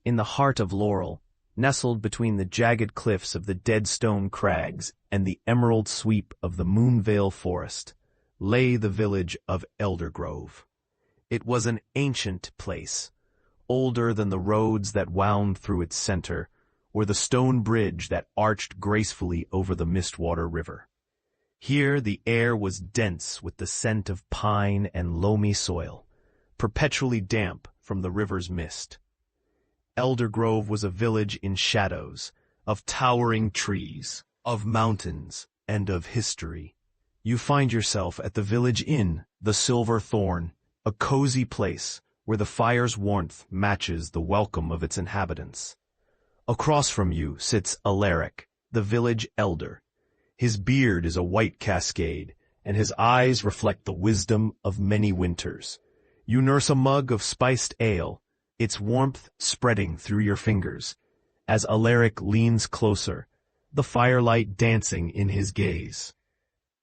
In the heart of Laurel, nestled between the jagged cliffs of the dead stone crags and the emerald sweep of the Moonvale Forest, lay the village of Eldergrove. It was an ancient place, older than the roads that wound through its center, or the stone bridge that arched gracefully over the Mistwater River. Here the air was dense with the scent of pine and loamy soil, perpetually damp from the river's mist. Eldergrove was a village in shadows, of towering trees, of mountains, and of history. You find yourself at the village inn, the Silver Thorn, a cozy place where the fire's warmth matches the welcome of its inhabitants. Across from you sits Alaric, the village elder. His beard is a white cascade, and his eyes reflect the wisdom of many winters. You nurse a mug of spiced ale, its warmth spreading through your fingers, as Alaric leans closer, the firelight dancing in his gaze.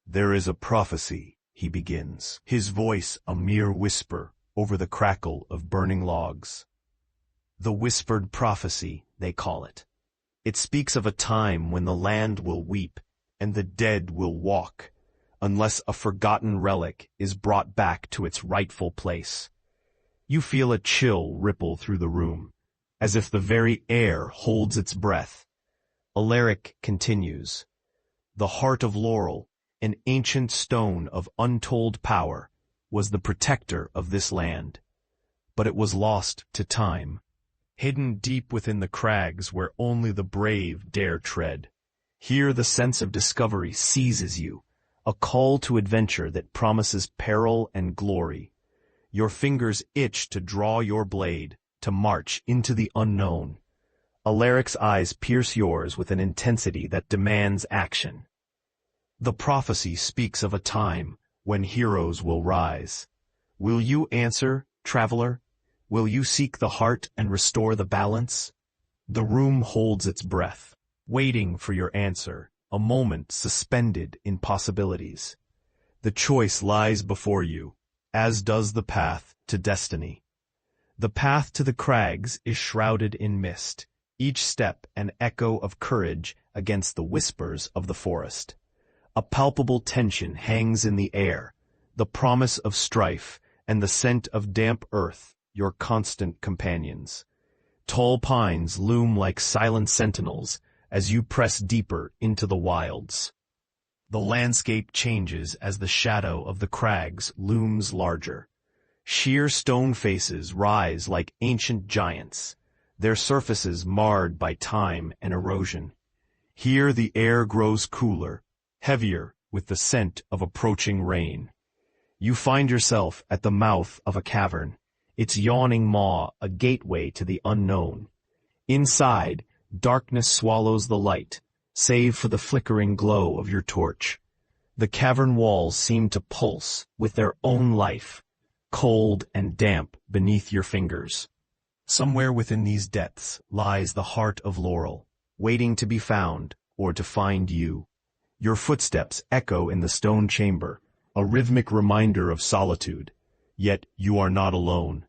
"There is a prophecy," he begins, his voice a mere whisper over the crackle of burning logs. The whispered prophecy, they call it. It speaks of a time when the land will weep and the dead will walk, unless a forgotten relic is brought back to its rightful place. You feel a chill ripple through the room, as if the very air holds its breath. Alaric continues, "The heart of Laurel, an ancient stone of untold power, was the protector of this land. But it was lost to time, hidden deep within the crags where only the brave dare tread. Here the sense of discovery seizes you, a call to adventure that promises peril and glory. Your fingers itch to draw your blade, to march into the unknown. Alaric's eyes pierce yours with an intensity that demands action. The prophecy speaks of a time when heroes will rise. Will you answer, traveler? Will you seek the heart and restore the balance?" The room holds its breath, waiting for your answer, a moment suspended in possibilities. The choice lies before you, as does the path to destiny. The path to the crags is shrouded in mist, each step an echo of courage against the whispers of the forest. A palpable tension hangs in the air, the promise of strife and the scent of damp earth, your constant companions. Tall pines loom like silent sentinels as you press deeper into the wilds. The landscape changes as the shadow of the crags looms larger. Sheer stone faces rise like ancient giants, their surfaces marred by time and erosion. Here the air grows cooler, heavier with the scent of approaching rain. You find yourself at the mouth of a cavern, its yawning maw a gateway to the unknown. Inside, darkness swallows the light, save for the flickering glow of your torch. The cavern walls seem to pulse with their own life, cold and damp beneath your fingers. Somewhere within these depths lies the heart of Laurel, waiting to be found or to find you. Your footsteps echo in the stone chamber, a rhythmic reminder of solitude. Yet you are not alone.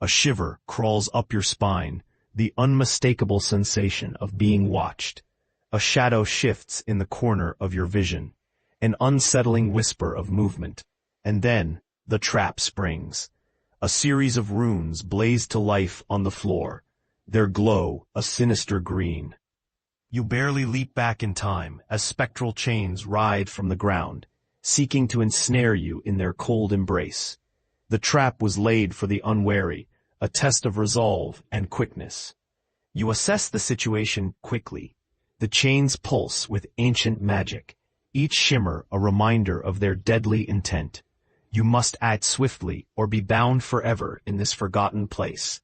A shiver crawls up your spine, the unmistakable sensation of being watched. A shadow shifts in the corner of your vision, an unsettling whisper of movement. And then, the trap springs. A series of runes blaze to life on the floor, their glow a sinister green. You barely leap back in time as spectral chains writhe from the ground, seeking to ensnare you in their cold embrace. The trap was laid for the unwary, a test of resolve and quickness. You assess the situation quickly. The chains pulse with ancient magic, each shimmer a reminder of their deadly intent. You must act swiftly or be bound forever in this forgotten place.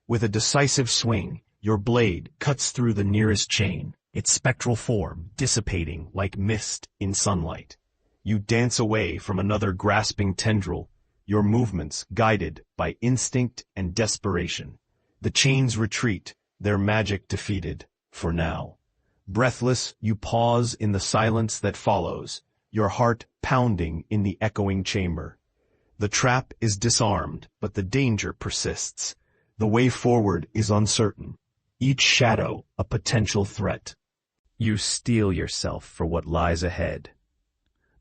With a decisive swing, your blade cuts through the nearest chain, its spectral form dissipating like mist in sunlight. You dance away from another grasping tendril, your movements guided by instinct and desperation. The chains retreat, their magic defeated, for now. Breathless, you pause in the silence that follows, your heart pounding in the echoing chamber. The trap is disarmed, but the danger persists. The way forward is uncertain, each shadow a potential threat. You steel yourself for what lies ahead.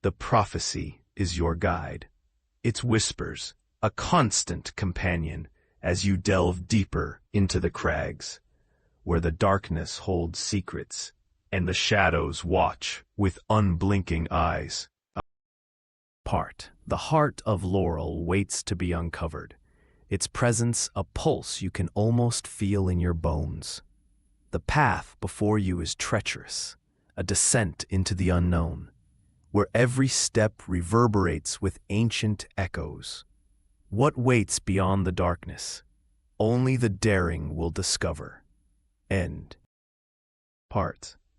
The prophecy is your guide. Its whispers, a constant companion as you delve deeper into the crags, where the darkness holds secrets and the shadows watch with unblinking eyes. The heart of Laurel waits to be uncovered, its presence a pulse you can almost feel in your bones. The path before you is treacherous, a descent into the unknown, where every step reverberates with ancient echoes. What waits beyond the darkness? Only the daring will discover. End.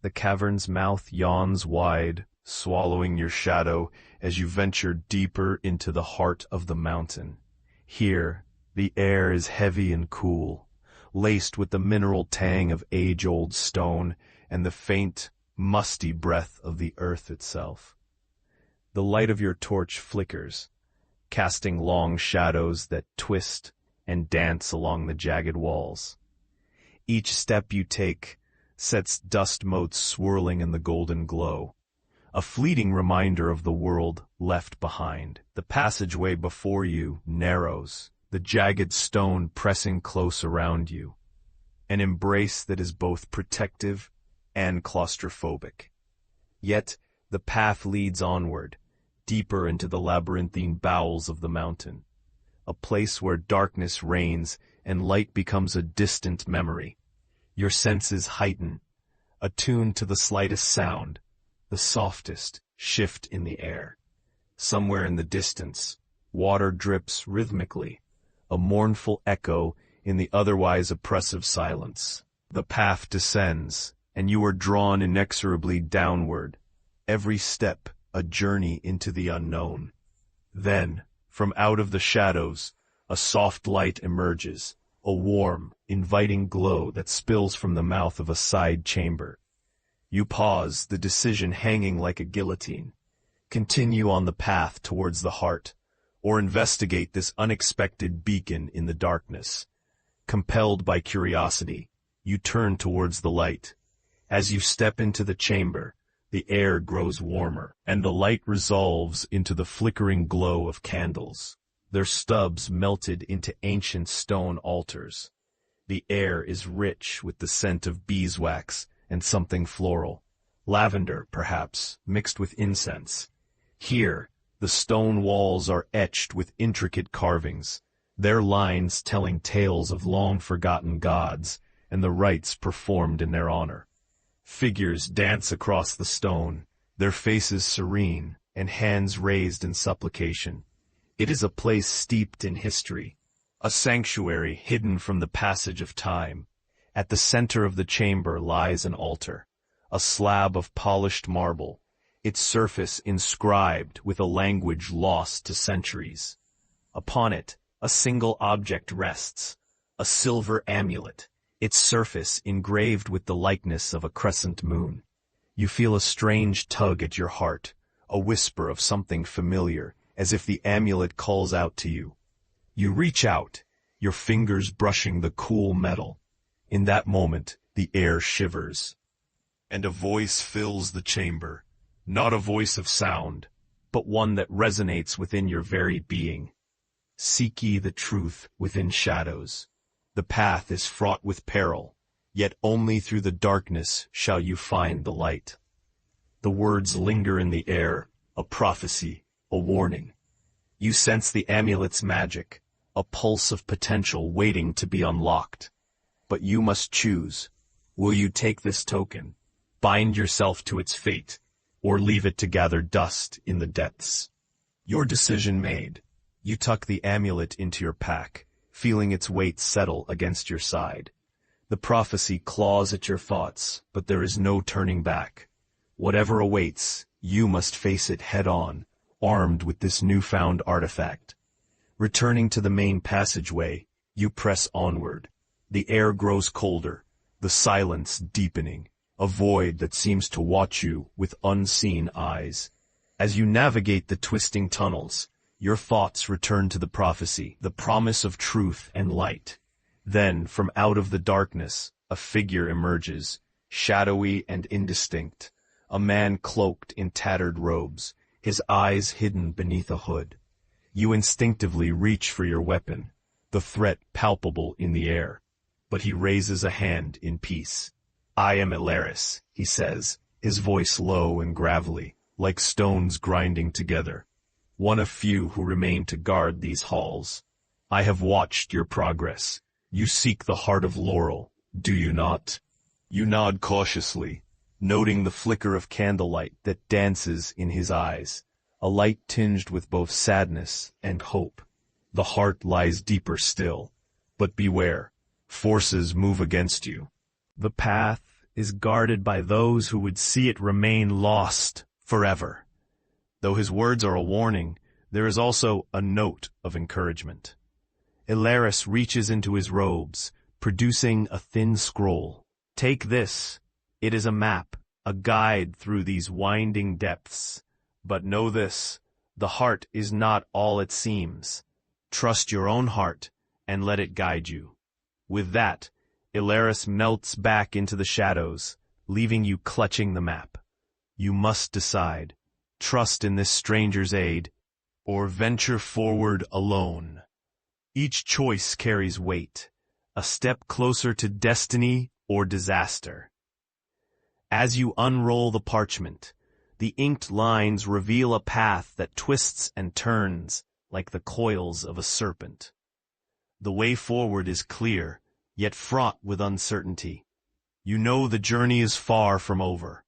The cavern's mouth yawns wide, swallowing your shadow as you venture deeper into the heart of the mountain. Here, the air is heavy and cool, laced with the mineral tang of age-old stone and the faint, musty breath of the earth itself. The light of your torch flickers, casting long shadows that twist and dance along the jagged walls. Each step you take sets dust motes swirling in the golden glow, a fleeting reminder of the world left behind. The passageway before you narrows, the jagged stone pressing close around you, an embrace that is both protective and claustrophobic. Yet the path leads onward, deeper into the labyrinthine bowels of the mountain, a place where darkness reigns and light becomes a distant memory. Your senses heighten, attuned to the slightest sound, the softest shift in the air. Somewhere in the distance, water drips rhythmically, a mournful echo in the otherwise oppressive silence. The path descends, and you are drawn inexorably downward, every step a journey into the unknown. Then, from out of the shadows, a soft light emerges, a warm, inviting glow that spills from the mouth of a side chamber. You pause, the decision hanging like a guillotine. Continue on the path towards the heart, or investigate this unexpected beacon in the darkness. Compelled by curiosity, you turn towards the light. As you step into the chamber, the air grows warmer, and the light resolves into the flickering glow of candles, their stubs melted into ancient stone altars. The air is rich with the scent of beeswax and something floral, lavender, perhaps, mixed with incense. Here, the stone walls are etched with intricate carvings, their lines telling tales of long-forgotten gods and the rites performed in their honor. Figures dance across the stone, their faces serene and hands raised in supplication. It is a place steeped in history, a sanctuary hidden from the passage of time. At the center of the chamber lies an altar, a slab of polished marble, its surface inscribed with a language lost to centuries. Upon it, a single object rests, a silver amulet, its surface engraved with the likeness of a crescent moon. You feel a strange tug at your heart, a whisper of something familiar, as if the amulet calls out to you. You reach out, your fingers brushing the cool metal. In that moment, the air shivers, and a voice fills the chamber, not a voice of sound, but one that resonates within your very being. Seek ye the truth within shadows. The path is fraught with peril, yet only through the darkness shall you find the light. The words linger in the air, a prophecy, a warning. You sense the amulet's magic, a pulse of potential waiting to be unlocked. But you must choose. Will you take this token, bind yourself to its fate, or leave it to gather dust in the depths? Your decision made, you tuck the amulet into your pack, feeling its weight settle against your side. The prophecy claws at your thoughts, but there is no turning back. Whatever awaits, you must face it head-on, armed with this newfound artifact. Returning to the main passageway, you press onward. The air grows colder, the silence deepening, a void that seems to watch you with unseen eyes. As you navigate the twisting tunnels, your thoughts return to the prophecy, the promise of truth and light. Then, from out of the darkness, a figure emerges, shadowy and indistinct, a man cloaked in tattered robes, his eyes hidden beneath a hood. You instinctively reach for your weapon, the threat palpable in the air, but he raises a hand in peace. "I am Ilaris," he says, his voice low and gravelly, like stones grinding together. "One of few who remain to guard these halls. I have watched your progress. You seek the heart of Laurel, do you not?" You nod cautiously, noting the flicker of candlelight that dances in his eyes, a light tinged with both sadness and hope. The heart lies deeper still, but beware, forces move against you. The path is guarded by those who would see it remain lost forever. Though his words are a warning, there is also a note of encouragement. Ilaris reaches into his robes, producing a thin scroll. "Take this. It is a map, a guide through these winding depths. But know this, the heart is not all it seems. Trust your own heart, and let it guide you." With that, Ilaris melts back into the shadows, leaving you clutching the map. You must decide, trust in this stranger's aid, or venture forward alone. Each choice carries weight, a step closer to destiny or disaster. As you unroll the parchment, the inked lines reveal a path that twists and turns like the coils of a serpent. The way forward is clear, yet fraught with uncertainty. You know the journey is far from over.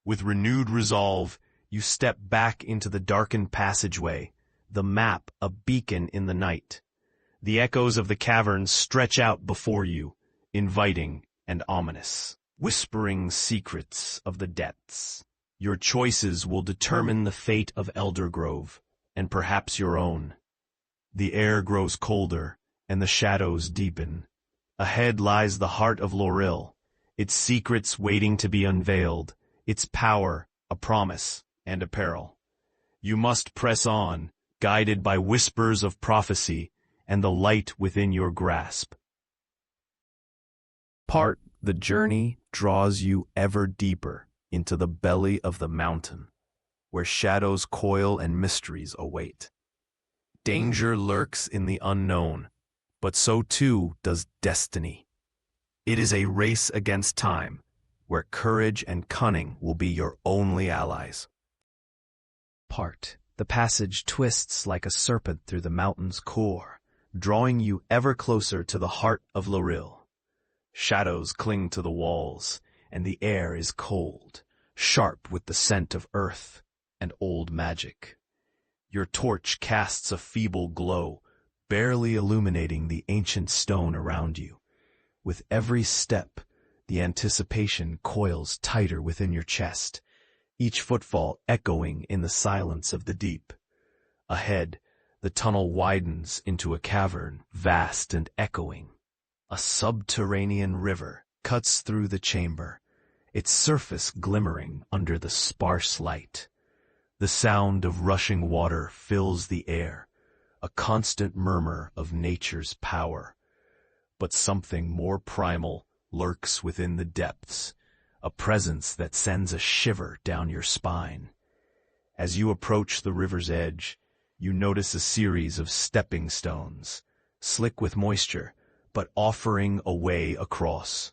With renewed resolve, you step back into the darkened passageway, the map a beacon in the night. The echoes of the caverns stretch out before you, inviting and ominous, whispering secrets of the depths. Your choices will determine the fate of Eldergrove, and perhaps your own. The air grows colder, and the shadows deepen. Ahead lies the heart of Laurel, its secrets waiting to be unveiled, its power, a promise, and a peril. You must press on, guided by whispers of prophecy and the light within your grasp. The journey draws you ever deeper into the belly of the mountain, where shadows coil and mysteries await. Danger lurks in the unknown, but so too does destiny. It is a race against time, where courage and cunning will be your only allies. The passage twists like a serpent through the mountain's core, drawing you ever closer to the heart of Laurel. Shadows cling to the walls, and the air is cold, sharp with the scent of earth and old magic. Your torch casts a feeble glow, barely illuminating the ancient stone around you. With every step, the anticipation coils tighter within your chest, each footfall echoing in the silence of the deep. Ahead, the tunnel widens into a cavern, vast and echoing. A subterranean river cuts through the chamber, its surface glimmering under the sparse light. The sound of rushing water fills the air, a constant murmur of nature's power. But something more primal lurks within the depths, a presence that sends a shiver down your spine. As you approach the river's edge, you notice a series of stepping stones, slick with moisture, but offering a way across.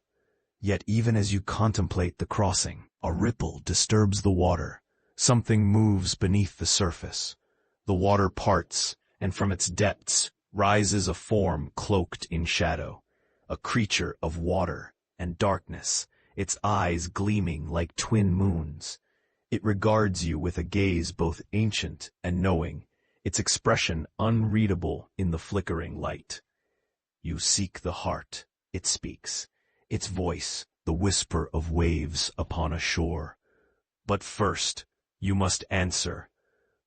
Yet even as you contemplate the crossing, a ripple disturbs the water. Something moves beneath the surface. The water parts, and from its depths rises a form cloaked in shadow, a creature of water and darkness, its eyes gleaming like twin moons. It regards you with a gaze both ancient and knowing, its expression unreadable in the flickering light. You seek the heart, it speaks, its voice the whisper of waves upon a shore. But first, you must answer.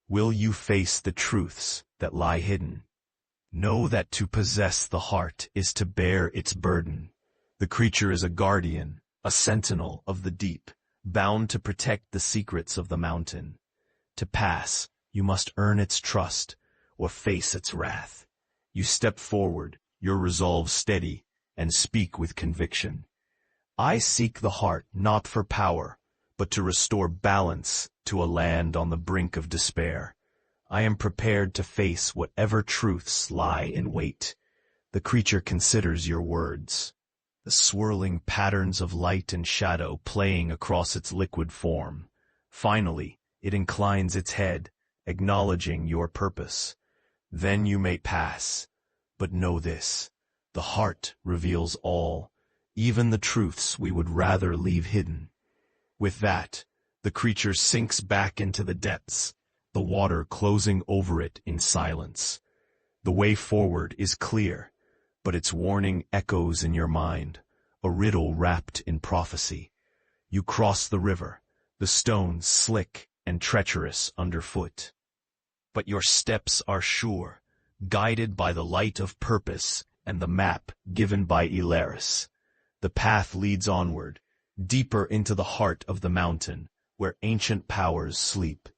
Will you face the truths that lie hidden? Know that to possess the heart is to bear its burden. The creature is a guardian, a sentinel of the deep, bound to protect the secrets of the mountain. To pass, you must earn its trust, or face its wrath. You step forward, your resolve steady, and speak with conviction. I seek the heart not for power, but to restore balance to a land on the brink of despair. I am prepared to face whatever truths lie in wait. The creature considers your words, the swirling patterns of light and shadow playing across its liquid form. Finally, it inclines its head, acknowledging your purpose. Then you may pass. But know this, the heart reveals all, even the truths we would rather leave hidden. With that, the creature sinks back into the depths, the water closing over it in silence. The way forward is clear, but its warning echoes in your mind, a riddle wrapped in prophecy. You cross the river, the stones slick and treacherous underfoot. But your steps are sure, guided by the light of purpose and the map given by Ilaris. The path leads onward, deeper into the heart of the mountain, where ancient powers sleep.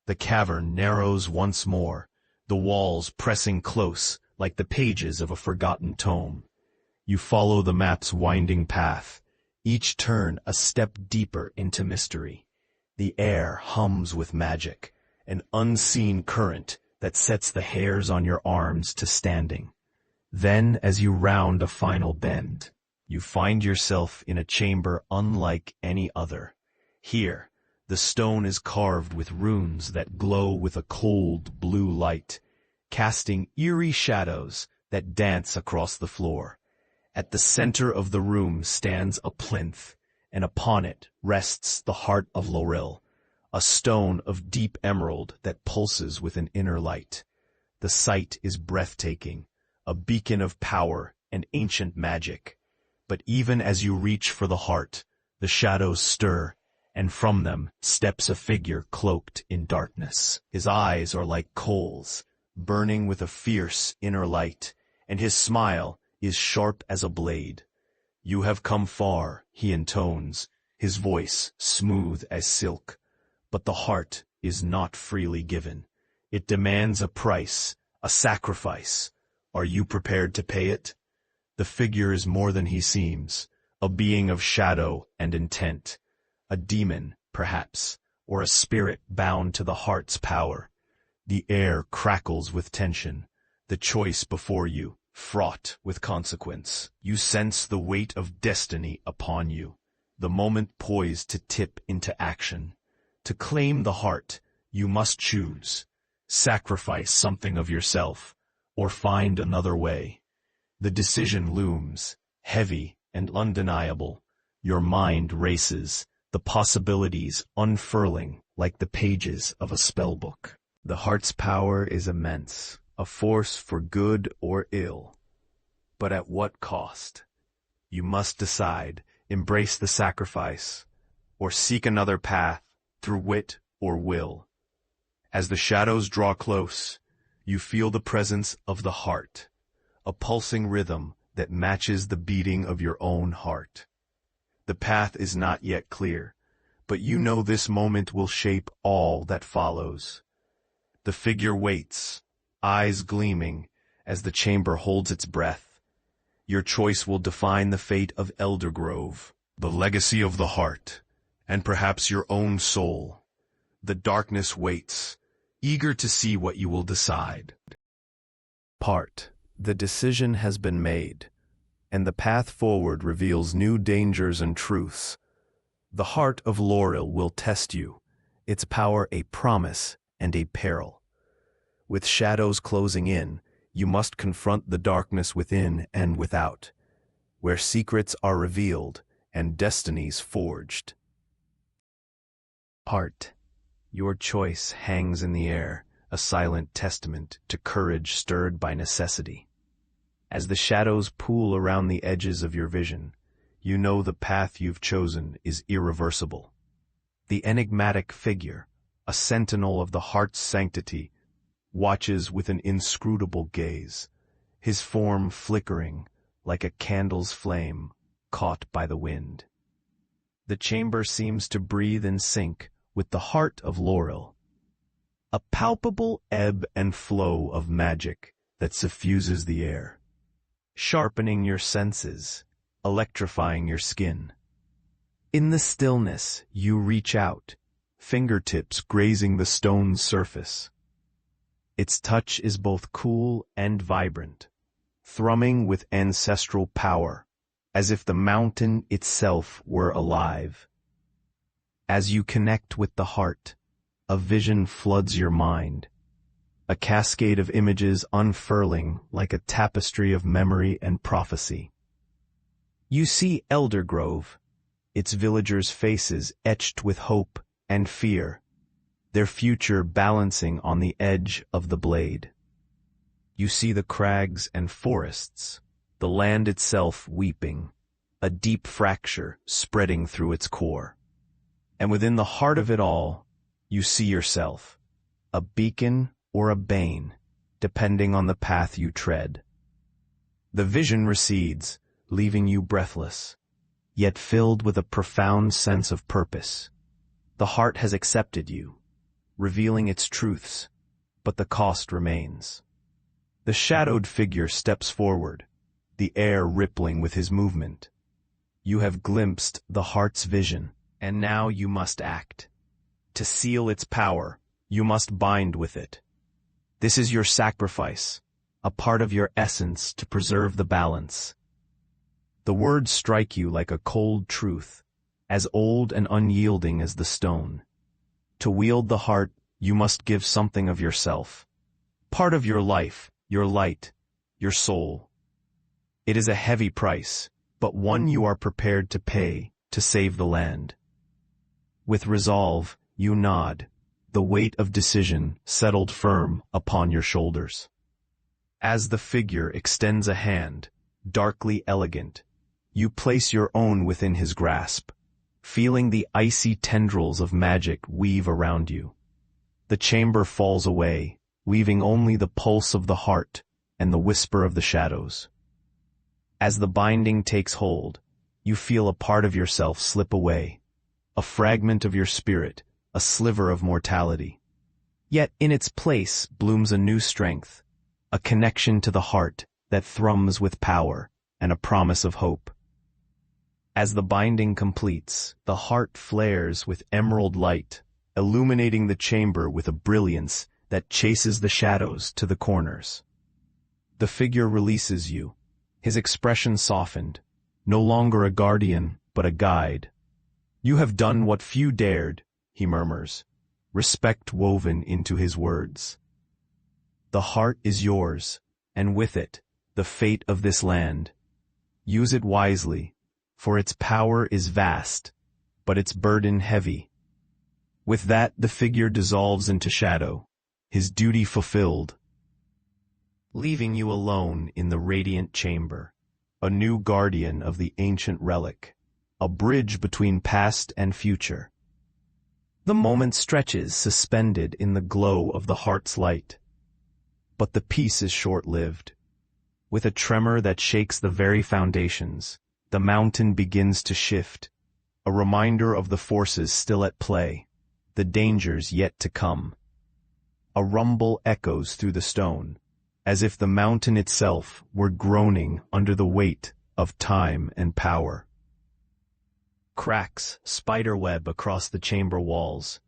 The cavern narrows once more, the walls pressing close like the pages of a forgotten tome. You follow the map's winding path, each turn a step deeper into mystery. The air hums with magic, an unseen current that sets the hairs on your arms to standing. Then, as you round a final bend, you find yourself in a chamber unlike any other. Here, the stone is carved with runes that glow with a cold blue light, casting eerie shadows that dance across the floor. At the center of the room stands a plinth, and upon it rests the heart of Loril, a stone of deep emerald that pulses with an inner light. The sight is breathtaking, a beacon of power and ancient magic. But even as you reach for the heart, the shadows stir, and from them steps a figure cloaked in darkness. His eyes are like coals, burning with a fierce inner light, and his smile is sharp as a blade. You have come far, he intones, his voice smooth as silk. But the heart is not freely given. It demands a price, a sacrifice. Are you prepared to pay it? The figure is more than he seems, a being of shadow and intent. A demon, perhaps, or a spirit bound to the heart's power. The air crackles with tension, the choice before you, fraught with consequence. You sense the weight of destiny upon you, the moment poised to tip into action. To claim the heart, you must choose, sacrifice something of yourself, or find another way. The decision looms, heavy and undeniable. Your mind races, the possibilities unfurling like the pages of a spellbook. The heart's power is immense, a force for good or ill. But at what cost? You must decide, embrace the sacrifice, or seek another path through wit or will. As the shadows draw close, you feel the presence of the heart, a pulsing rhythm that matches the beating of your own heart. The path is not yet clear, but you know this moment will shape all that follows. The figure waits, eyes gleaming, as the chamber holds its breath. Your choice will define the fate of Eldergrove, the legacy of the heart, and perhaps your own soul. The darkness waits, eager to see what you will decide. The decision has been made, and the path forward reveals new dangers and truths. The heart of Loril will test you, its power a promise and a peril. With shadows closing in, you must confront the darkness within and without, where secrets are revealed and destinies forged. Heart, your choice hangs in the air, a silent testament to courage stirred by necessity. As the shadows pool around the edges of your vision, you know the path you've chosen is irreversible. The enigmatic figure, a sentinel of the heart's sanctity, watches with an inscrutable gaze, his form flickering like a candle's flame caught by the wind. The chamber seems to breathe in sync with the heart of Loril, a palpable ebb and flow of magic that suffuses the air. sharpening your senses, electrifying your skin. In the stillness, you reach out, fingertips grazing the stone's surface. Its touch is both cool and vibrant, thrumming with ancestral power, as if the mountain itself were alive. As you connect with the heart, a vision floods your mind, a cascade of images unfurling like a tapestry of memory and prophecy. You see Eldergrove, its villagers' faces etched with hope and fear, their future balancing on the edge of the blade. You see the crags and forests, the land itself weeping, a deep fracture spreading through its core. And within the heart of it all, you see yourself, a beacon or a bane, depending on the path you tread. The vision recedes, leaving you breathless, yet filled with a profound sense of purpose. The heart has accepted you, revealing its truths, but the cost remains. The shadowed figure steps forward, the air rippling with his movement. You have glimpsed the heart's vision, and now you must act. To seal its power, you must bind with it. This is your sacrifice, a part of your essence to preserve the balance. The words strike you like a cold truth, as old and unyielding as the stone. To wield the heart, you must give something of yourself, part of your life, your light, your soul. It is a heavy price, but one you are prepared to pay to save the land. With resolve, you nod, the weight of decision settled firm upon your shoulders. As the figure extends a hand, darkly elegant, you place your own within his grasp, feeling the icy tendrils of magic weave around you. The chamber falls away, leaving only the pulse of the heart and the whisper of the shadows. As the binding takes hold, you feel a part of yourself slip away, a fragment of your spirit, a sliver of mortality. Yet in its place blooms a new strength, a connection to the heart that thrums with power and a promise of hope. As the binding completes, the heart flares with emerald light, illuminating the chamber with a brilliance that chases the shadows to the corners. The figure releases you, his expression softened, no longer a guardian, but a guide. You have done what few dared, he murmurs, respect woven into his words. The heart is yours, and with it, the fate of this land. Use it wisely, for its power is vast, but its burden heavy. With that, the figure dissolves into shadow, his duty fulfilled, leaving you alone in the radiant chamber, a new guardian of the ancient relic, a bridge between past and future. The moment stretches suspended in the glow of the heart's light. But the peace is short-lived. With a tremor that shakes the very foundations, the mountain begins to shift, a reminder of the forces still at play, the dangers yet to come. A rumble echoes through the stone, as if the mountain itself were groaning under the weight of time and power. Cracks spiderweb across the chamber walls,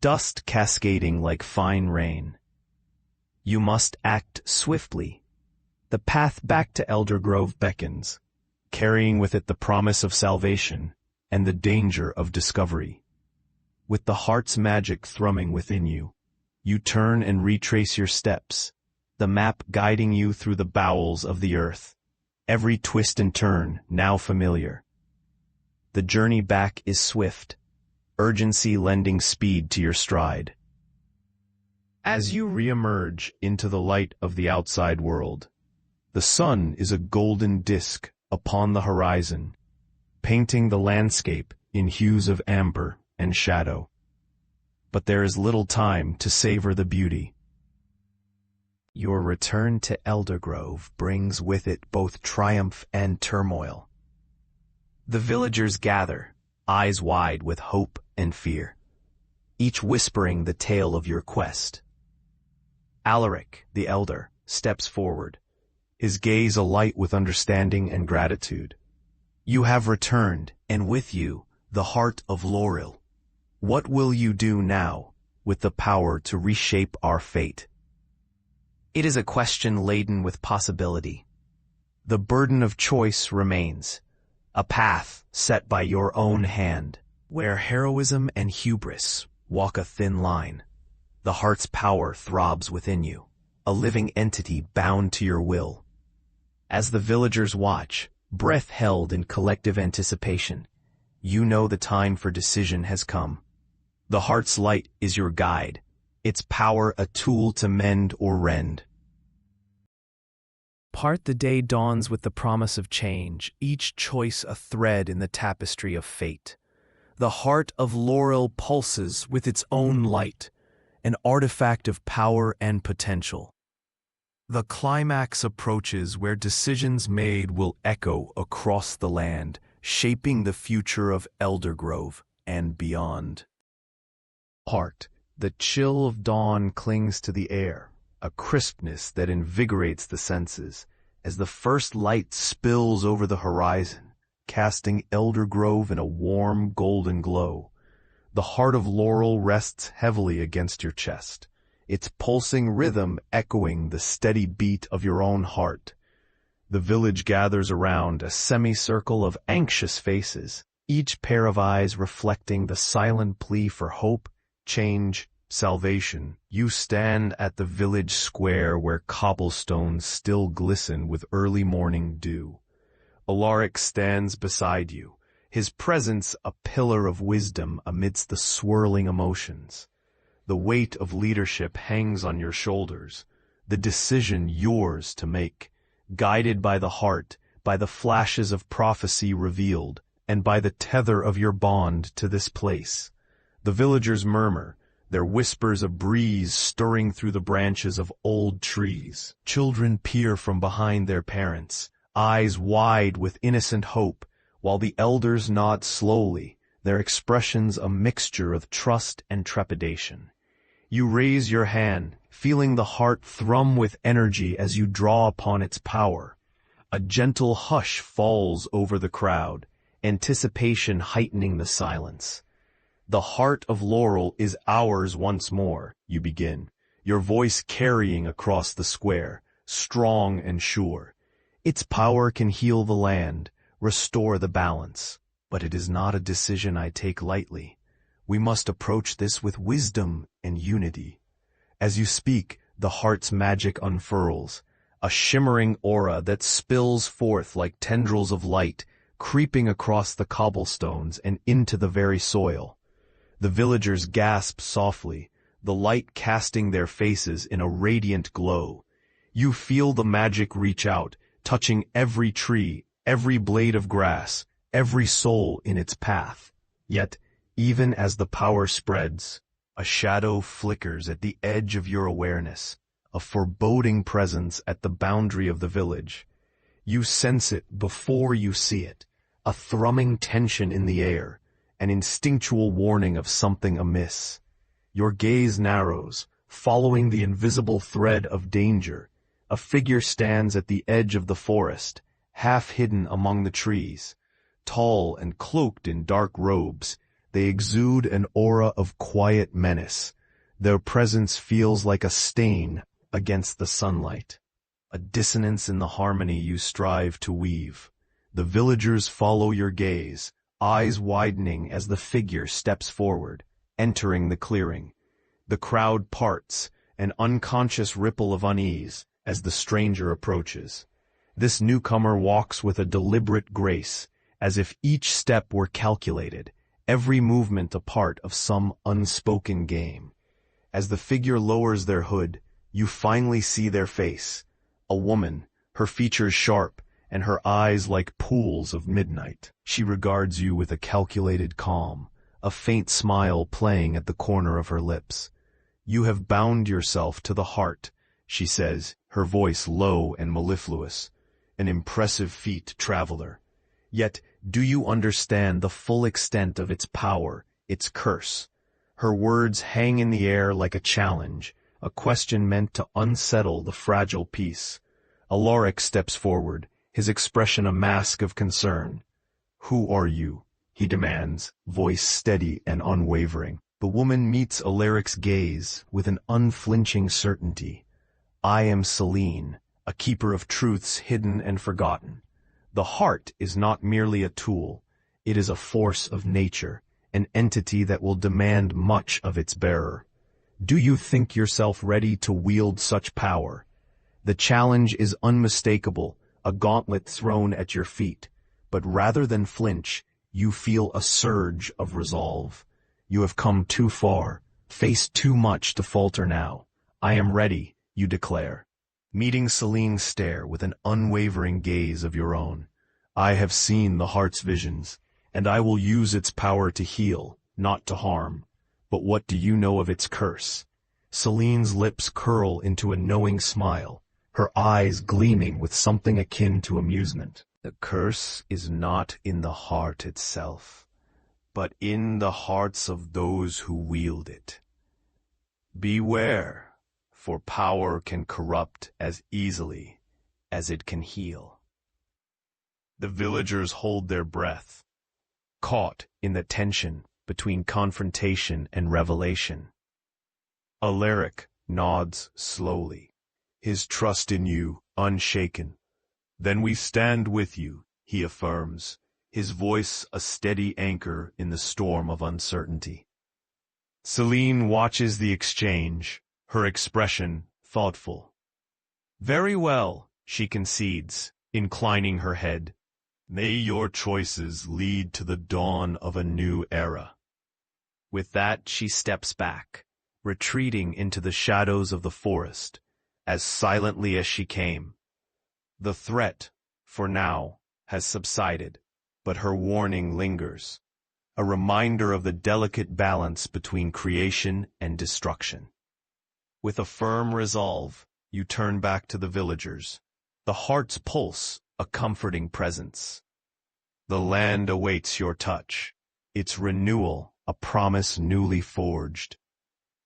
dust cascading like fine rain. You must act swiftly. The path back to Eldergrove beckons, carrying with it the promise of salvation and the danger of discovery. With the heart's magic thrumming within you, you turn and retrace your steps, the map guiding you through the bowels of the earth, every twist and turn now familiar. The journey back is swift, urgency lending speed to your stride. As you re-emerge into the light of the outside world, the sun is a golden disk upon the horizon, painting the landscape in hues of amber and shadow. But there is little time to savor the beauty. Your return to Eldergrove brings with it both triumph and turmoil. The villagers gather, eyes wide with hope and fear, each whispering the tale of your quest. Alaric, the elder, steps forward, his gaze alight with understanding and gratitude. You have returned, and with you, the heart of Laurel. What will you do now, with the power to reshape our fate? It is a question laden with possibility. The burden of choice remains, a path set by your own hand, where heroism and hubris walk a thin line. The heart's power throbs within you, a living entity bound to your will. As the villagers watch, breath held in collective anticipation, you know the time for decision has come. The heart's light is your guide, its power a tool to mend or rend. The day dawns with the promise of change, each choice a thread in the tapestry of fate. The heart of Laurel pulses with its own light, an artifact of power and potential. The climax approaches where decisions made will echo across the land, shaping the future of Eldergrove and beyond. Heart, the chill of dawn clings to the air, a crispness that invigorates the senses, as the first light spills over the horizon, casting Eldergrove in a warm golden glow. The heart of Laurel rests heavily against your chest, its pulsing rhythm echoing the steady beat of your own heart. The village gathers around, a semicircle of anxious faces, each pair of eyes reflecting the silent plea for hope, change, salvation. You stand at the village square where cobblestones still glisten with early morning dew. Alaric stands beside you, his presence a pillar of wisdom amidst the swirling emotions. The weight of leadership hangs on your shoulders, the decision yours to make, guided by the heart, by the flashes of prophecy revealed, and by the tether of your bond to this place. The villagers murmur, their whispers a breeze stirring through the branches of old trees. Children peer from behind their parents, eyes wide with innocent hope, while the elders nod slowly, their expressions a mixture of trust and trepidation. You raise your hand, feeling the heart thrum with energy as you draw upon its power. A gentle hush falls over the crowd, anticipation heightening the silence. The heart of Laurel is ours once more, you begin, your voice carrying across the square, strong and sure. Its power can heal the land, restore the balance, but it is not a decision I take lightly. We must approach this with wisdom and unity. As you speak, the heart's magic unfurls, a shimmering aura that spills forth like tendrils of light, creeping across the cobblestones and into the very soil. The villagers gasp softly, the light casting their faces in a radiant glow. You feel the magic reach out, touching every tree, every blade of grass, every soul in its path. Yet, even as the power spreads, a shadow flickers at the edge of your awareness, a foreboding presence at the boundary of the village. You sense it before you see it, a thrumming tension in the air, an instinctual warning of something amiss. Your gaze narrows, following the invisible thread of danger. A figure stands at the edge of the forest, half hidden among the trees. Tall and cloaked in dark robes, they exude an aura of quiet menace. Their presence feels like a stain against the sunlight, a dissonance in the harmony you strive to weave. The villagers follow your gaze, eyes widening as the figure steps forward, entering the clearing. The crowd parts, an unconscious ripple of unease, as the stranger approaches. This newcomer walks with a deliberate grace, as if each step were calculated, every movement a part of some unspoken game. As the figure lowers their hood, you finally see their face. A woman, her features sharp, and her eyes like pools of midnight. She regards you with a calculated calm, a faint smile playing at the corner of her lips. You have bound yourself to the heart, she says, her voice low and mellifluous. An impressive feat, traveler. Yet, do you understand the full extent of its power, its curse? Her words hang in the air like a challenge, a question meant to unsettle the fragile peace. Alaric steps forward, his expression a mask of concern. "Who are you?" he demands, voice steady and unwavering. The woman meets Alaric's gaze with an unflinching certainty. "I am Selene, a keeper of truths hidden and forgotten. The heart is not merely a tool, it is a force of nature, an entity that will demand much of its bearer. Do you think yourself ready to wield such power? The challenge is unmistakable, a gauntlet thrown at your feet, but rather than flinch, you feel a surge of resolve. You have come too far, faced too much to falter now. I am ready, you declare, meeting Selene's stare with an unwavering gaze of your own. I have seen the heart's visions, and I will use its power to heal, not to harm. But what do you know of its curse? Selene's lips curl into a knowing smile, her eyes gleaming with something akin to amusement. The curse is not in the heart itself, but in the hearts of those who wield it. Beware, for power can corrupt as easily as it can heal. The villagers hold their breath, caught in the tension between confrontation and revelation. Alaric nods slowly, his trust in you unshaken. Then we stand with you, he affirms, his voice a steady anchor in the storm of uncertainty. Selene watches the exchange, her expression thoughtful. Very well, she concedes, inclining her head. May your choices lead to the dawn of a new era. With that, she steps back, retreating into the shadows of the forest, as silently as she came. The threat, for now, has subsided, but her warning lingers, a reminder of the delicate balance between creation and destruction. With a firm resolve, you turn back to the villagers, the heart's pulse a comforting presence. The land awaits your touch, its renewal a promise newly forged.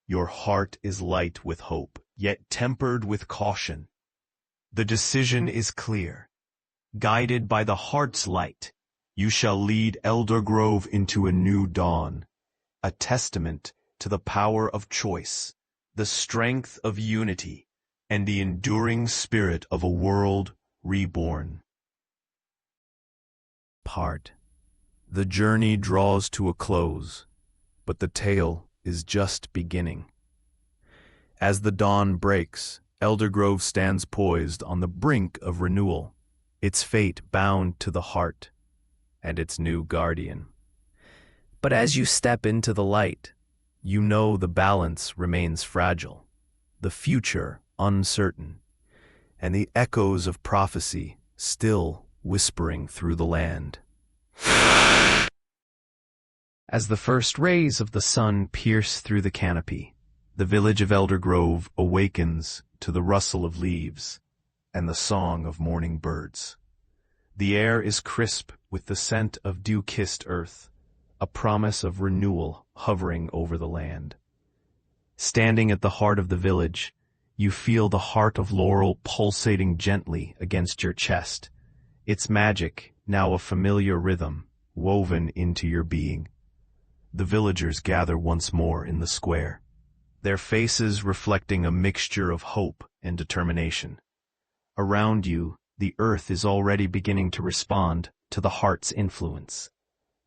Your heart is light with hope, yet tempered with caution. The decision is clear. Guided by the heart's light, you shall lead Elder Grove into a new dawn, a testament to the power of choice, the strength of unity, and the enduring spirit of a world reborn. Part. The journey draws to a close, but the tale is just beginning. As the dawn breaks, Elder Grove stands poised on the brink of renewal, its fate bound to the heart and its new guardian. But as you step into the light, you know the balance remains fragile, the future uncertain, and the echoes of prophecy still whispering through the land. As the first rays of the sun pierce through the canopy, the village of Elder Grove awakens to the rustle of leaves and the song of morning birds. The air is crisp with the scent of dew-kissed earth, a promise of renewal hovering over the land. Standing at the heart of the village, you feel the heart of Laurel pulsating gently against your chest, its magic now a familiar rhythm woven into your being. The villagers gather once more in the square, their faces reflecting a mixture of hope and determination. Around you, the earth is already beginning to respond to the heart's influence.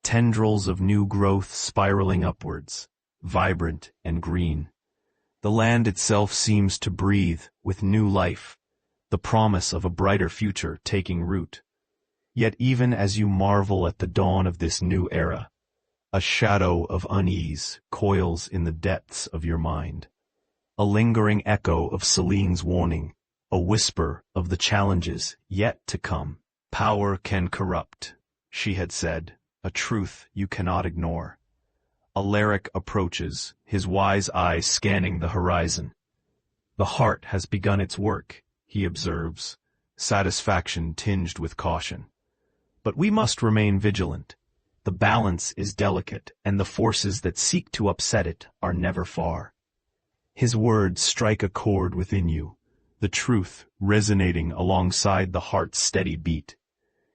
Tendrils of new growth spiraling upwards, vibrant and green. The land itself seems to breathe with new life, the promise of a brighter future taking root. Yet even as you marvel at the dawn of this new era, a shadow of unease coils in the depths of your mind. A lingering echo of Selene's warning, a whisper of the challenges yet to come. Power can corrupt, she had said, a truth you cannot ignore. Alaric approaches, his wise eyes scanning the horizon. The heart has begun its work, he observes, satisfaction tinged with caution. But we must remain vigilant. The balance is delicate, and the forces that seek to upset it are never far. His words strike a chord within you, the truth resonating alongside the heart's steady beat.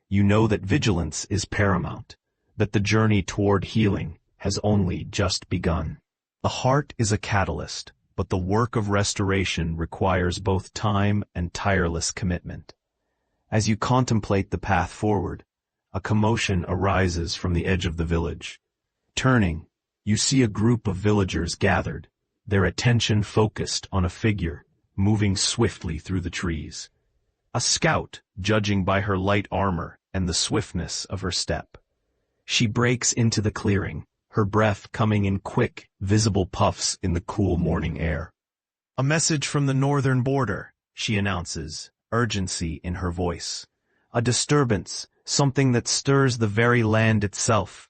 You know that vigilance is paramount, that the journey toward healing has only just begun. The heart is a catalyst, but the work of restoration requires both time and tireless commitment. As you contemplate the path forward, a commotion arises from the edge of the village. Turning, you see a group of villagers gathered, their attention focused on a figure moving swiftly through the trees. A scout, judging by her light armor and the swiftness of her step. She breaks into the clearing, her breath coming in quick, visible puffs in the cool morning air. "A message from the northern border," she announces, urgency in her voice. "A disturbance, something that stirs the very land itself."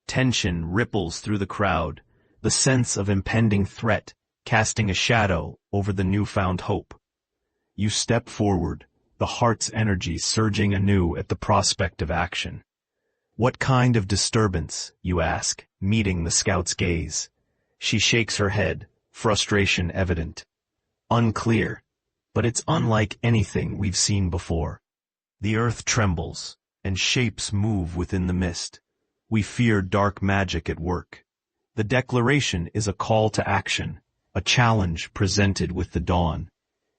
Tension ripples through the crowd, the sense of impending threat casting a shadow over the newfound hope. You step forward, the heart's energy surging anew at the prospect of action. "What kind of disturbance?" you ask, meeting the scout's gaze. She shakes her head, frustration evident. "Unclear, but it's unlike anything we've seen before. The earth trembles, and shapes move within the mist. We fear dark magic at work. The declaration is a call to action, a challenge presented with the dawn.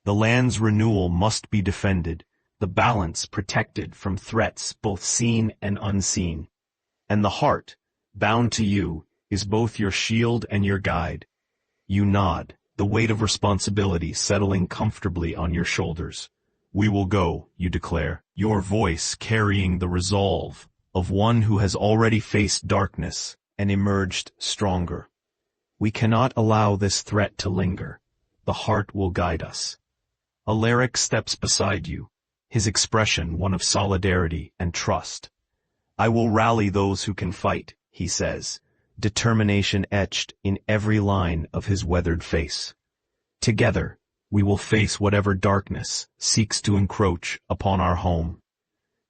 The land's renewal must be defended, the balance protected from threats both seen and unseen. And the heart, bound to you, is both your shield and your guide. You nod, the weight of responsibility settling comfortably on your shoulders. "We will go," you declare, your voice carrying the resolve of one who has already faced darkness and emerged stronger. "We cannot allow this threat to linger. The heart will guide us." Alaric steps beside you, his expression one of solidarity and trust. "I will rally those who can fight," he says, determination etched in every line of his weathered face. "Together, we will face whatever darkness seeks to encroach upon our home."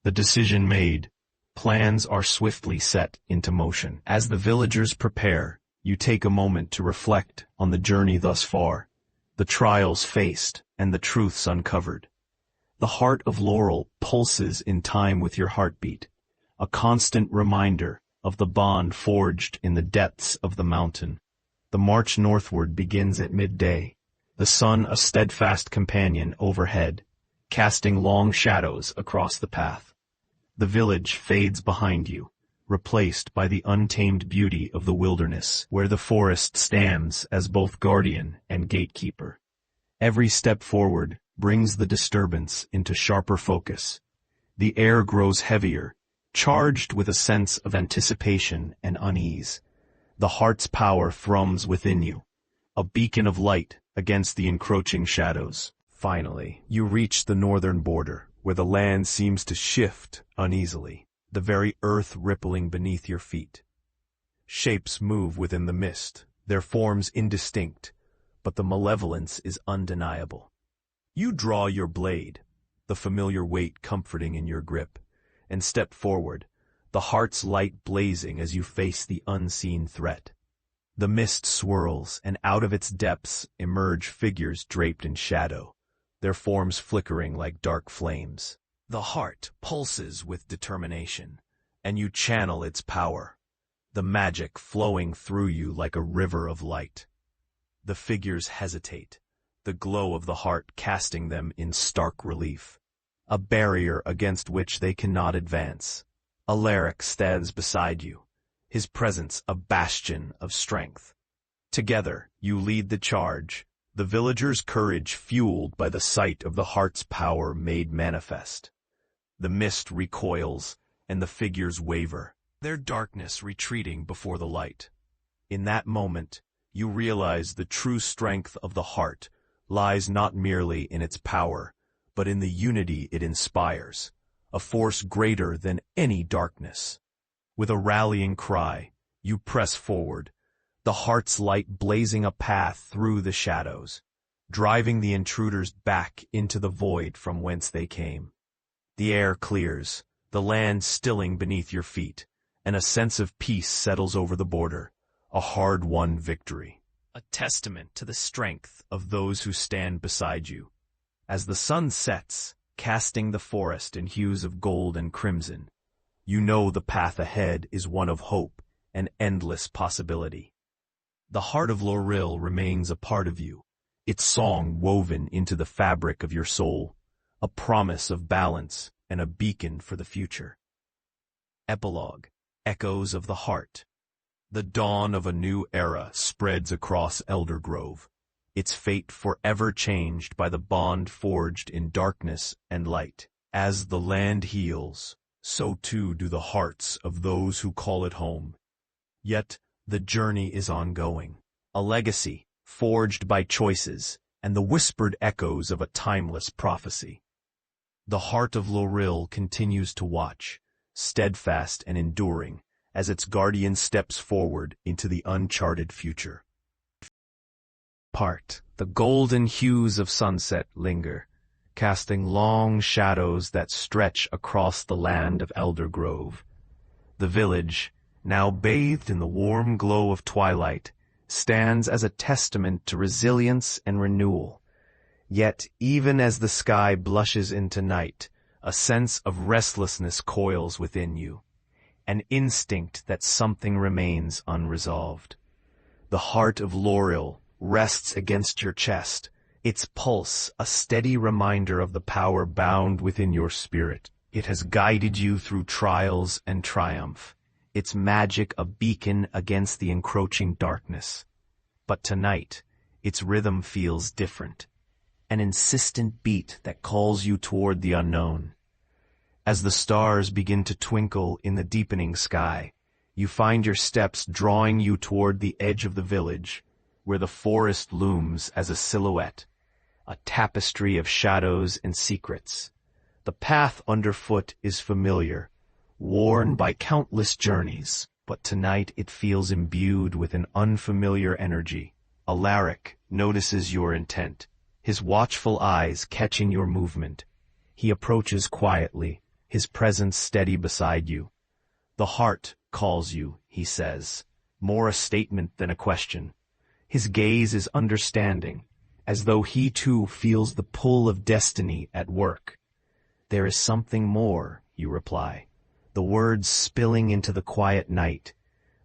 The decision made, plans are swiftly set into motion. As the villagers prepare, you take a moment to reflect on the journey thus far, the trials faced and the truths uncovered. The heart of Laurel pulses in time with your heartbeat, a constant reminder of the bond forged in the depths of the mountain. The march northward begins at midday, the sun a steadfast companion overhead, casting long shadows across the path. The village fades behind you, replaced by the untamed beauty of the wilderness, where the forest stands as both guardian and gatekeeper. Every step forward brings the disturbance into sharper focus. The air grows heavier, charged with a sense of anticipation and unease. The heart's power thrums within you, a beacon of light against the encroaching shadows. Finally, you reach the northern border, where the land seems to shift uneasily, the very earth rippling beneath your feet. Shapes move within the mist, their forms indistinct, but the malevolence is undeniable. You draw your blade, the familiar weight comforting in your grip, and step forward, the heart's light blazing as you face the unseen threat. The mist swirls, and out of its depths emerge figures draped in shadow, their forms flickering like dark flames. The heart pulses with determination, and you channel its power, the magic flowing through you like a river of light. The figures hesitate, the glow of the heart casting them in stark relief, a barrier against which they cannot advance. Alaric stands beside you, his presence a bastion of strength. Together, you lead the charge, the villagers' courage fueled by the sight of the heart's power made manifest. The mist recoils, and the figures waver, their darkness retreating before the light. In that moment, you realize the true strength of the heart lies not merely in its power, but in the unity it inspires, a force greater than any darkness. With a rallying cry, you press forward, the heart's light blazing a path through the shadows, driving the intruders back into the void from whence they came. The air clears, the land stilling beneath your feet, and a sense of peace settles over the border, a hard-won victory, a testament to the strength of those who stand beside you. As the sun sets, casting the forest in hues of gold and crimson, you know the path ahead is one of hope and endless possibility. The heart of Loril remains a part of you, its song woven into the fabric of your soul, a promise of balance and a beacon for the future. Epilogue. Echoes of the Heart. The dawn of a new era spreads across Eldergrove, its fate forever changed by the bond forged in darkness and light. As the land heals, so too do the hearts of those who call it home. Yet, the journey is ongoing, a legacy forged by choices and the whispered echoes of a timeless prophecy. The heart of Loril continues to watch, steadfast and enduring, as its guardian steps forward into the uncharted future. The golden hues of sunset linger, casting long shadows that stretch across the land of Eldergrove. The village, now bathed in the warm glow of twilight, stands as a testament to resilience and renewal. Yet, even as the sky blushes into night, a sense of restlessness coils within you, an instinct that something remains unresolved. The heart of Loril rests against your chest, its pulse a steady reminder of the power bound within your spirit. It has guided you through trials and triumph, its magic a beacon against the encroaching darkness. But tonight, its rhythm feels different, an insistent beat that calls you toward the unknown. As the stars begin to twinkle in the deepening sky, you find your steps drawing you toward the edge of the village, where the forest looms as a silhouette, a tapestry of shadows and secrets. The path underfoot is familiar, worn by countless journeys, but tonight it feels imbued with an unfamiliar energy. Alaric notices your intent, his watchful eyes catching your movement. He approaches quietly, his presence steady beside you. The heart calls you, he says, more a statement than a question. His gaze is understanding, as though he too feels the pull of destiny at work. There is something more, you reply, the words spilling into the quiet night,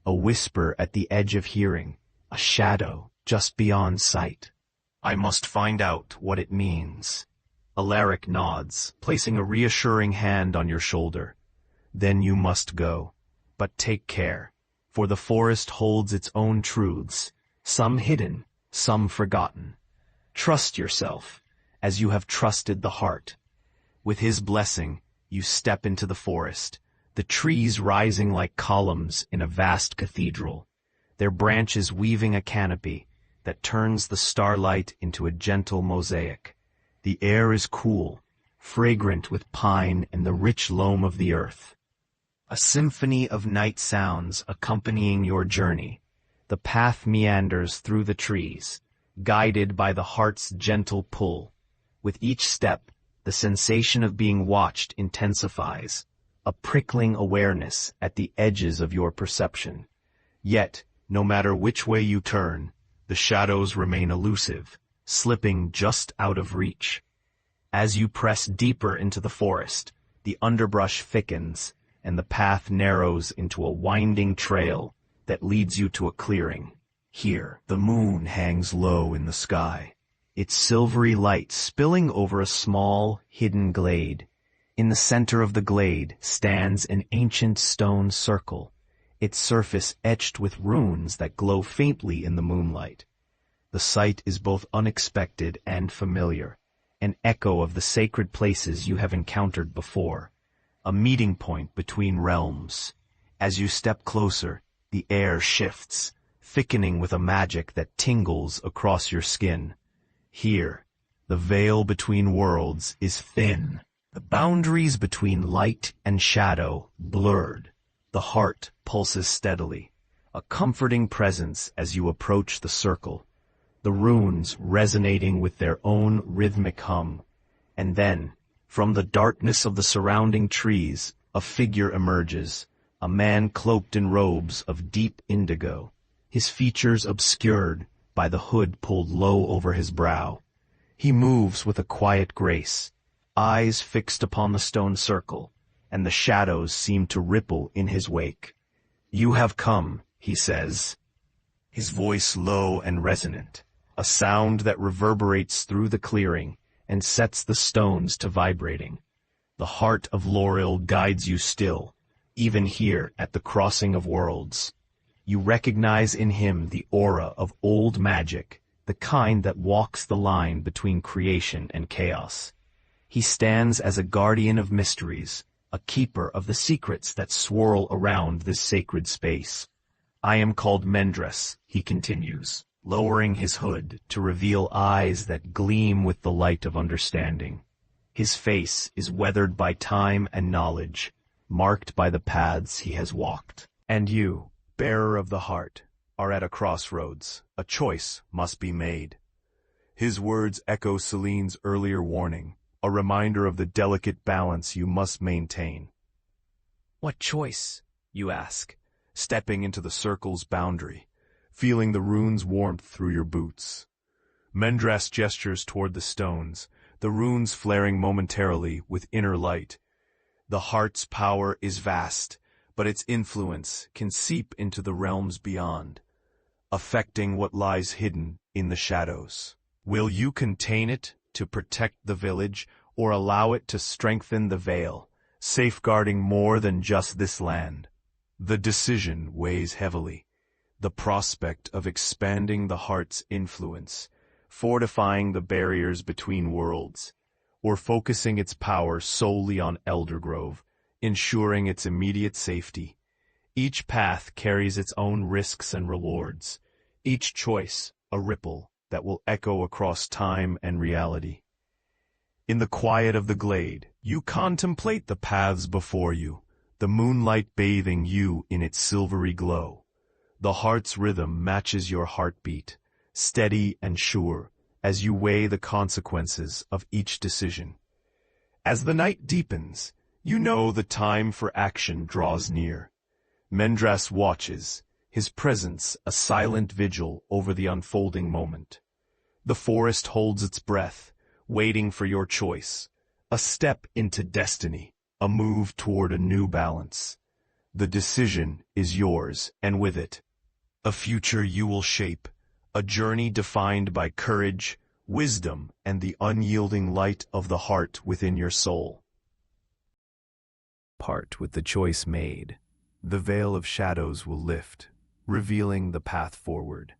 a whisper at the edge of hearing, a shadow just beyond sight. I must find out what it means. Alaric nods, placing a reassuring hand on your shoulder. Then you must go. But take care, for the forest holds its own truths, some hidden, some forgotten. Trust yourself, as you have trusted the heart. With his blessing, you step into the forest, the trees rising like columns in a vast cathedral, their branches weaving a canopy that turns the starlight into a gentle mosaic. The air is cool, fragrant with pine and the rich loam of the earth. A symphony of night sounds accompanying your journey. The path meanders through the trees, guided by the heart's gentle pull. With each step, the sensation of being watched intensifies, a prickling awareness at the edges of your perception. Yet, no matter which way you turn, the shadows remain elusive, slipping just out of reach. As you press deeper into the forest, the underbrush thickens, and the path narrows into a winding trail that leads you to a clearing. Here, the moon hangs low in the sky, its silvery light spilling over a small, hidden glade. In the center of the glade stands an ancient stone circle, its surface etched with runes that glow faintly in the moonlight. The sight is both unexpected and familiar, an echo of the sacred places you have encountered before, a meeting point between realms. As you step closer, the air shifts, thickening with a magic that tingles across your skin. Here, the veil between worlds is thin, the boundaries between light and shadow blurred. The heart pulses steadily, a comforting presence as you approach the circle, the runes resonating with their own rhythmic hum. And then, from the darkness of the surrounding trees, a figure emerges, a man cloaked in robes of deep indigo, his features obscured by the hood pulled low over his brow. He moves with a quiet grace, eyes fixed upon the stone circle, and the shadows seem to ripple in his wake. "You have come," he says, his voice low and resonant, a sound that reverberates through the clearing and sets the stones to vibrating. The heart of Laurel guides you still, even here at the crossing of worlds. You recognize in him the aura of old magic, the kind that walks the line between creation and chaos. He stands as a guardian of mysteries, a keeper of the secrets that swirl around this sacred space. "I am called Mendres," he continues, lowering his hood to reveal eyes that gleam with the light of understanding. His face is weathered by time and knowledge, marked by the paths he has walked. And you, bearer of the heart, are at a crossroads. A choice must be made. His words echo Celine's earlier warning, a reminder of the delicate balance you must maintain. "What choice?" you ask, stepping into the circle's boundary, feeling the rune's warmth through your boots. Mendras gestures toward the stones, the runes flaring momentarily with inner light. The heart's power is vast, but its influence can seep into the realms beyond, affecting what lies hidden in the shadows. Will you contain it to protect the village, or allow it to strengthen the veil, safeguarding more than just this land? The decision weighs heavily, the prospect of expanding the heart's influence, fortifying the barriers between worlds, or focusing its power solely on Eldergrove, ensuring its immediate safety. Each path carries its own risks and rewards, each choice a ripple that will echo across time and reality. In the quiet of the glade, you contemplate the paths before you, the moonlight bathing you in its silvery glow. The heart's rhythm matches your heartbeat, steady and sure, as you weigh the consequences of each decision. As the night deepens, you know the time for action draws near. Mendras watches, his presence a silent vigil over the unfolding moment. The forest holds its breath, waiting for your choice, a step into destiny, a move toward a new balance. The decision is yours, and with it, a future you will shape, a journey defined by courage, wisdom, and the unyielding light of the heart within your soul. Part with the choice made, the veil of shadows will lift, revealing the path forward.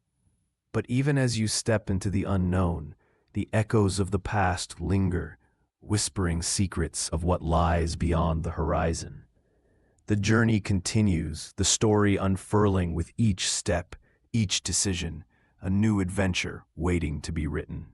But even as you step into the unknown, the echoes of the past linger, whispering secrets of what lies beyond the horizon. The journey continues, the story unfurling with each step, each decision, a new adventure waiting to be written.